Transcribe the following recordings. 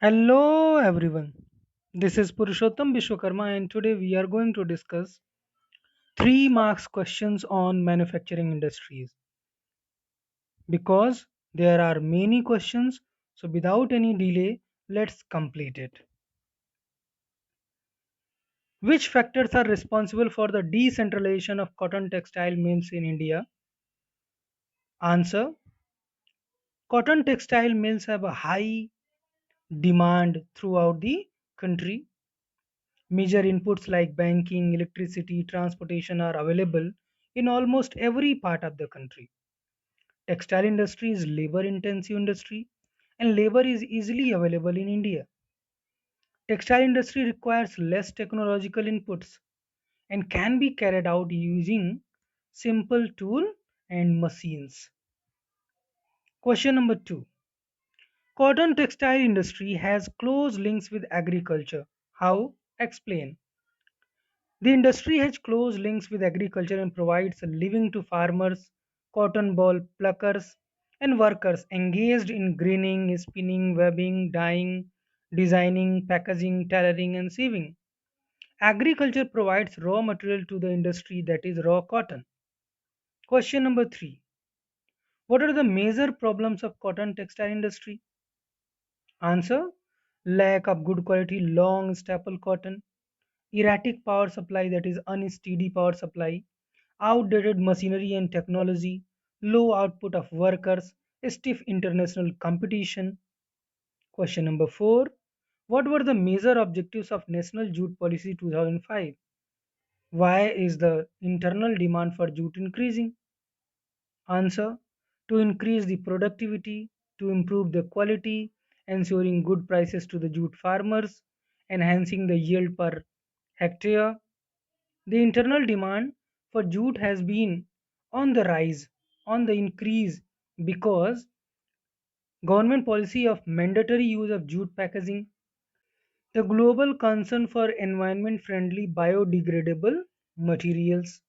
Hello everyone. This is Purushottam Vishwakarma and today we are going to discuss 3 marks questions on manufacturing industries because there are many questions, so without any delay let's complete it. Which factors are responsible for the decentralization of cotton textile mills in India? Answer: cotton textile mills have a high demand throughout the country. Major inputs like banking, electricity, transportation are available in almost every part of the country. Textile industry is labor intensive industry and labor is easily available in India. Textile industry requires less technological inputs and can be carried out using simple tool and machines. Question number 2. Cotton textile industry has close links with agriculture. How? Explain. The industry has close links with agriculture and provides a living to farmers, cotton ball pluckers, and workers engaged in graining, spinning, webbing, dyeing, designing, packaging, tailoring, and sieving. Agriculture provides raw material to the industry, that is raw cotton. Question number 3. What are the major problems of cotton textile industry? Answer: lack of good quality long staple cotton, erratic power supply, that is unsteady power supply, outdated machinery and technology, low output of workers, stiff international competition. Question number 4. What were the major objectives of National Jute Policy 2005? Why is the internal demand for jute increasing? Answer: to increase the productivity, to improve the quality, ensuring good prices to the jute farmers, enhancing the yield per hectare. The internal demand for jute has been on the rise, on the increase because government policy of mandatory use of jute packaging, the global concern for environment friendly biodegradable materials.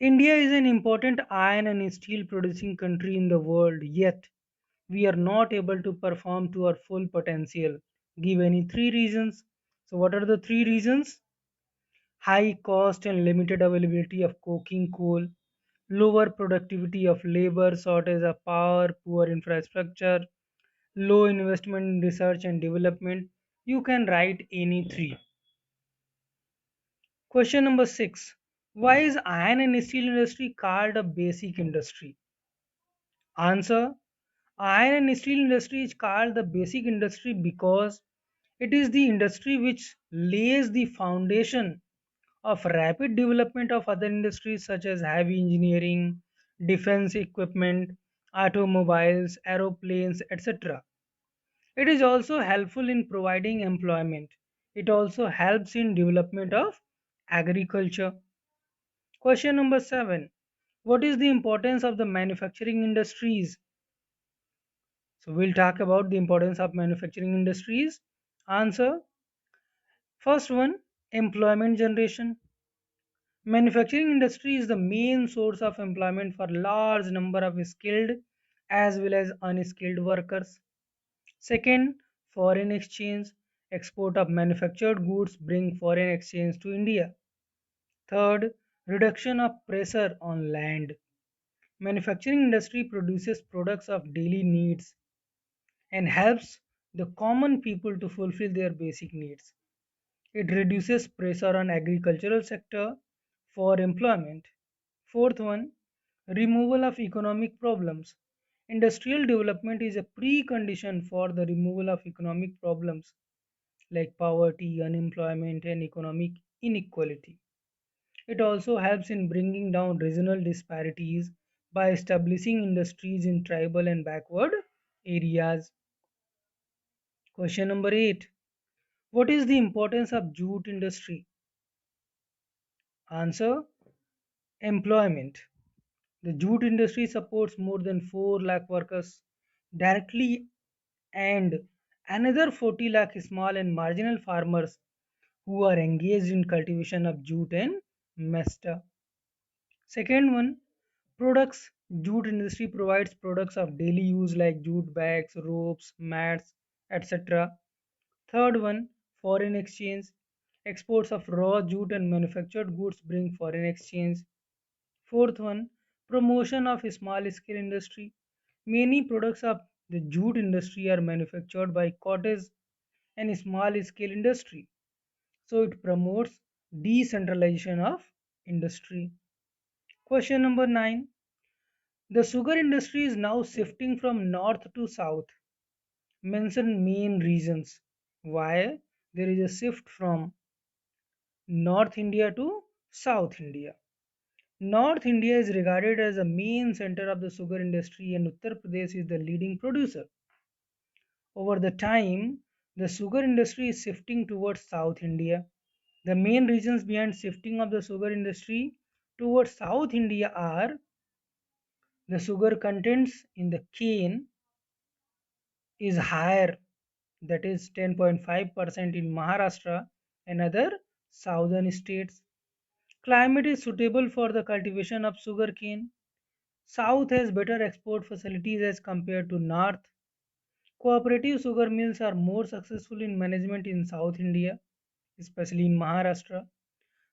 India is an important iron and steel producing country in the world, yet we are not able to perform to our full potential. Give any 3 reasons. So, what are the 3 reasons? High cost and limited availability of coking coal, lower productivity of labor, shortage of power, poor infrastructure, low investment in research and development. You can write any 3. Question number 6. Why is iron and steel industry called a basic industry? Answer: iron and steel industry is called the basic industry because it is the industry which lays the foundation of rapid development of other industries such as heavy engineering, defense equipment, automobiles, aeroplanes, etc. It is also helpful in providing employment. It also helps in development of agriculture. Question number 7. What is the importance of the manufacturing industries? So we'll talk about the importance of manufacturing industries. Answer: first one, employment generation. Manufacturing industry is the main source of employment for large number of skilled as well as unskilled workers. Second, foreign exchange. Export of manufactured goods bring foreign exchange to India. Third, reduction of pressure on land. Manufacturing industry produces products of daily needs and helps the common people to fulfill their basic needs. It reduces pressure on agricultural sector for employment. Fourth one, removal of economic problems. Industrial development is a precondition for the removal of economic problems like poverty, unemployment, and economic inequality. It also helps in bringing down regional disparities by establishing industries in tribal and backward areas. Question number 8. What is the importance of jute industry? Answer: employment. The jute industry supports more than 4 lakh workers directly and another 40 lakh small and marginal farmers who are engaged in cultivation of jute and mesta. Second one, products Jute industry provides products of daily use like jute bags, ropes, mats, etc. Third one, foreign exchange. Exports of raw jute and manufactured goods bring foreign exchange. Fourth one, promotion of small scale industry. Many products of the jute industry are manufactured by cottage and small scale industry. So it promotes decentralization of industry. Question number 9. The sugar industry is now shifting from north to south. Mention main reasons why there is a shift from North India to South India. North India is regarded as the main center of the sugar industry and Uttar Pradesh is the leading producer. Over the time, the sugar industry is shifting towards South India. The main reasons behind shifting of the sugar industry towards South India are the sugar contents in the cane is higher, that is 10.5% in Maharashtra and other southern states. Climate is suitable for the cultivation of sugarcane. South has better export facilities as compared to North. Cooperative sugar mills are more successful in management in South India, especially in Maharashtra.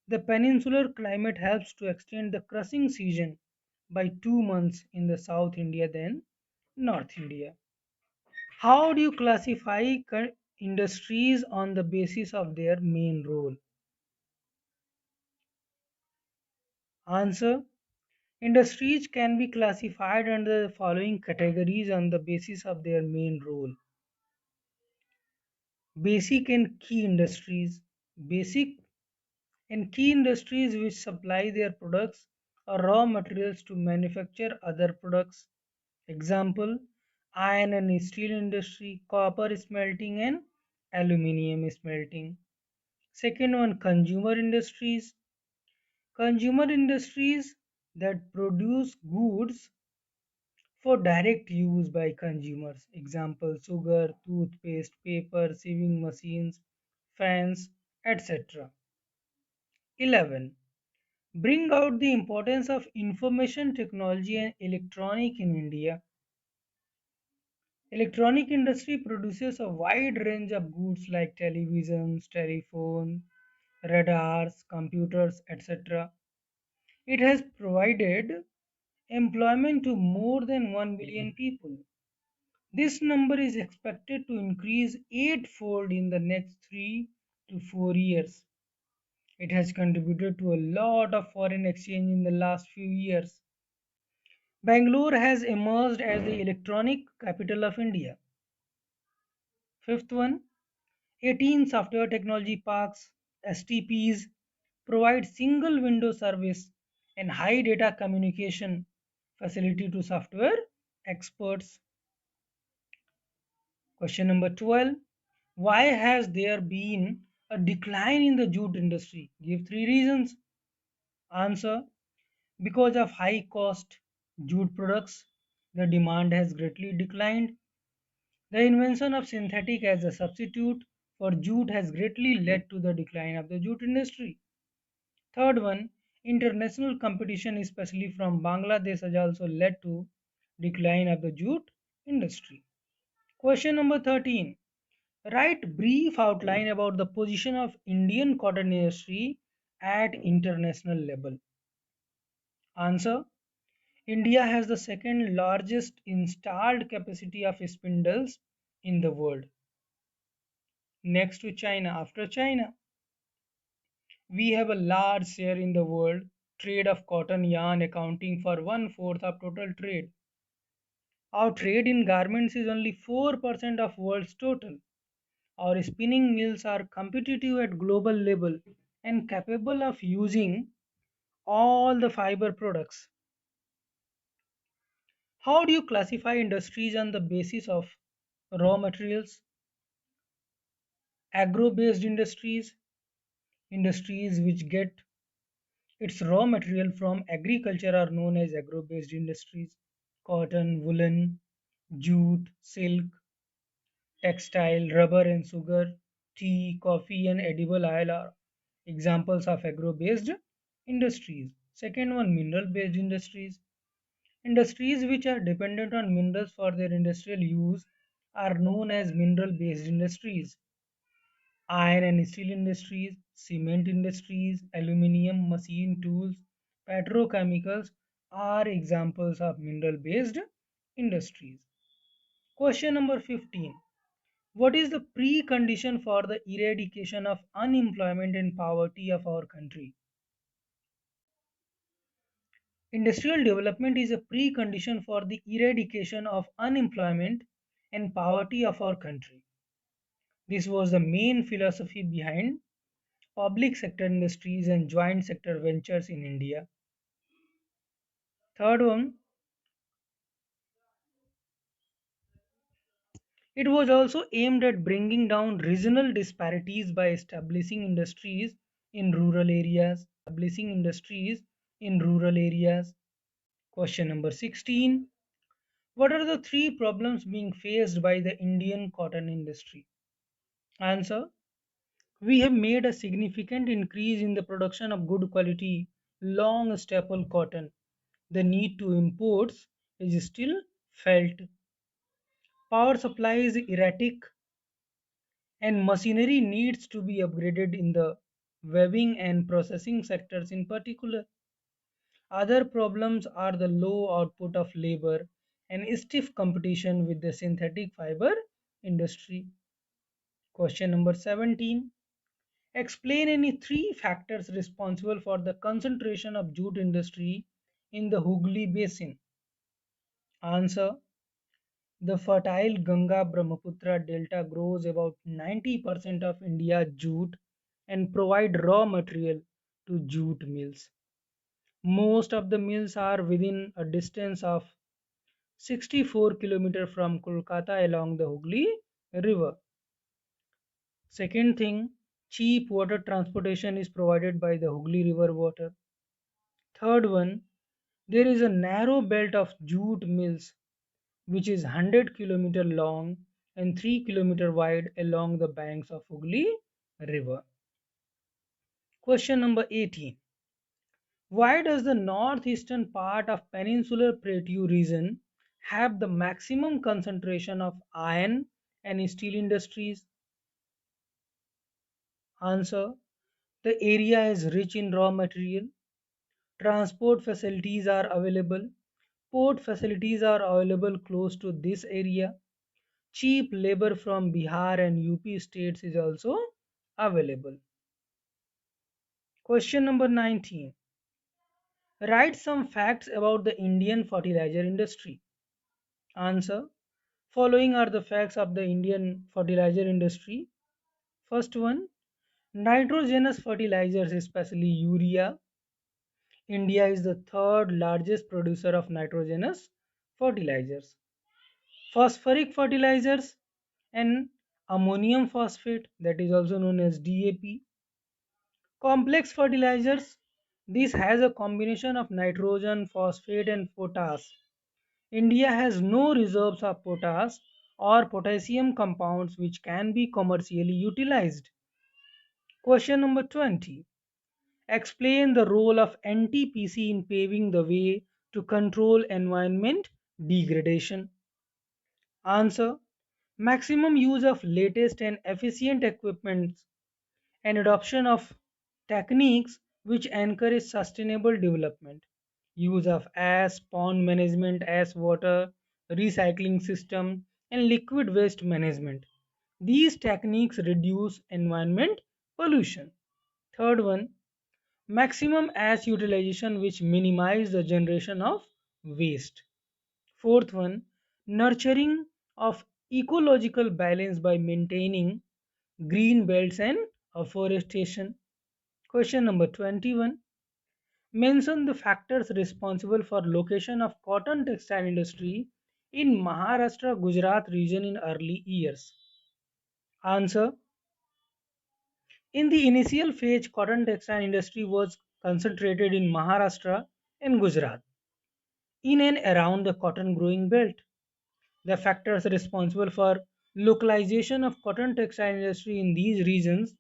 The peninsular climate helps to extend the crushing season by 2 months in the South India than North India. How do you classify industries on the basis of their main role? Answer. Industries can be classified under the following categories on the basis of their main role. Basic and key industries. Basic and key industries which supply their products or raw materials to manufacture other products. Example, iron and steel industry, copper smelting and aluminium smelting. Second one, consumer industries. Consumer industries that produce goods for direct use by consumers. Example, sugar, toothpaste, paper, sewing machines, fans, etc. 11. Bring out the importance of information technology and electronic in India. Electronic industry produces a wide range of goods like televisions, telephones, radars, computers, etc. It has provided employment to more than 1 billion people. This number is expected to increase eightfold in the next 3 to 4 years. It has contributed to a lot of foreign exchange in the last few years. Bangalore has emerged as the electronic capital of India. Fifth one, 18 software technology parks (STPs) provide single window service and high data communication facility to software experts. Question number 12. Why has there been a decline in the jute industry? Give three reasons. Answer. Because of high cost jute products, the demand has greatly declined. The invention of synthetic as a substitute for jute has greatly led to the decline of the jute industry. Third one, international competition, especially from Bangladesh, has also led to decline of the jute industry. Question number 13. Write brief outline about the position of Indian cotton industry at international level. Answer. India has the second largest installed capacity of spindles in the world, next to China. After China, we have a large share in the world trade of cotton yarn accounting for one-fourth of total trade. Our trade in garments is only 4% of world's total. Our spinning mills are competitive at global level and capable of using all the fiber products. How do you classify industries on the basis of raw materials? Agro based industries, industries which get its raw material from agriculture are known as agro based industries. Cotton, woolen, jute, silk, textile, rubber and sugar, tea, coffee, and edible oil are examples of agro based industries. Second one, mineral based industries. Industries which are dependent on minerals for their industrial use are known as mineral based industries. Iron and steel industries, cement industries, aluminium, machine tools, petrochemicals are examples of mineral based industries. Question number 15. What is the precondition for the eradication of unemployment and poverty of our country? Industrial development is a precondition for the eradication of unemployment and poverty of our country. This was the main philosophy behind public sector industries and joint sector ventures in India. Third one, it was also aimed at bringing down regional disparities by establishing industries in rural areas. Question number 16. What are the three problems being faced by the Indian cotton industry? Answer. We have made a significant increase in the production of good quality long staple cotton. The need to imports is still felt. Power supply is erratic and machinery needs to be upgraded in the weaving and processing sectors in particular. Other problems are the low output of labor and stiff competition with the synthetic fiber industry. Question number 17. Explain any three factors responsible for the concentration of jute industry in the Hooghly Basin. Answer. The fertile Ganga Brahmaputra delta grows about 90% of India's jute and provide raw material to jute mills. Most of the mills are within a distance of 64 km from Kolkata along the Hooghly River. Second thing, cheap water transportation is provided by the Hooghly River water. Third one, there is a narrow belt of jute mills which is 100 km long and 3 km wide along the banks of Hooghly River. Question number 18. Why does the northeastern part of Peninsular Plateau region have the maximum concentration of iron and steel industries? Answer. The area is rich in raw material. Transport facilities are available. Port facilities are available close to this area. Cheap labor from Bihar and UP states is also available. Question number 19. Write some facts about the Indian fertilizer industry. Answer. Following are the facts of the Indian fertilizer industry. First one, nitrogenous fertilizers, especially urea. India is the third largest producer of nitrogenous fertilizers. Phosphoric fertilizers and ammonium phosphate, that is also known as DAP. Complex fertilizers, this has a combination of nitrogen, phosphate and potash. India has no reserves of potash or potassium compounds which can be commercially utilized. Question number 20. Explain the role of NTPC in paving the way to control environment degradation. Answer. Maximum use of latest and efficient equipment and adoption of techniques which encourage sustainable development. Use of ash, pond management, ash water, recycling system, and liquid waste management. These techniques reduce environment pollution. Third one, maximum ash utilization which minimize the generation of waste. Fourth one, nurturing of ecological balance by maintaining green belts and afforestation. Question number 21. Mention the factors responsible for location of cotton textile industry in Maharashtra Gujarat region in early years. Answer. In the initial phase, cotton textile industry was concentrated in Maharashtra and Gujarat in and around the cotton growing belt. The factors responsible for localization of cotton textile industry in these regions,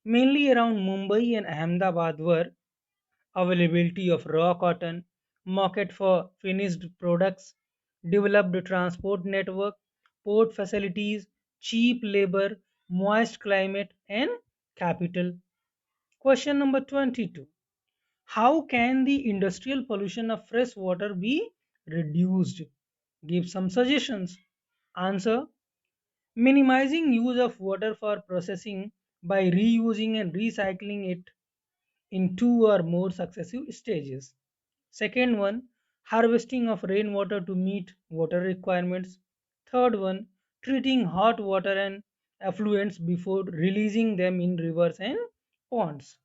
mainly around Mumbai and Ahmedabad, were availability of raw cotton, market for finished products, developed transport network, port facilities, cheap labor, moist climate, and capital. Question number 22. How can the industrial pollution of fresh water be reduced? Give some suggestions. Answer: minimizing use of water for processing by reusing and recycling it in two or more successive stages. Second one, harvesting of rainwater to meet water requirements. Third one, treating hot water and effluents before releasing them in rivers and ponds.